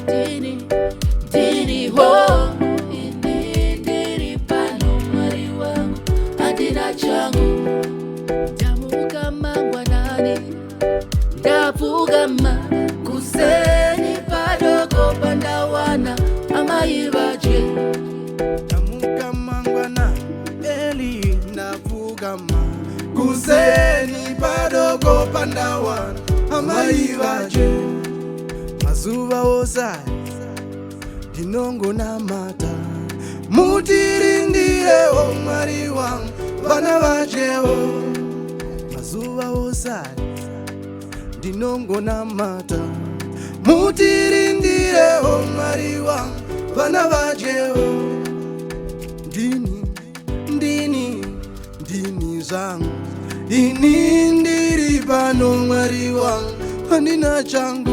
Dini ho, ndiri pano mwari wangu, andina changu. Ndamuka mangwanani, ndapfugama kuseni padoko pandawana amai vaje. Ndamuka mangwanani, eli ndapfugama kuseni padoko pandawana amai vaje. Mazuva osai ndinongonamata, mutirindirewo mwari wangu vana vajewo. Mazuva osai ndinongonamata, mutirindirewo mwari wangu vana vajewo. Ndini zangu, ini ndiri pano mwari wangu, handina changu.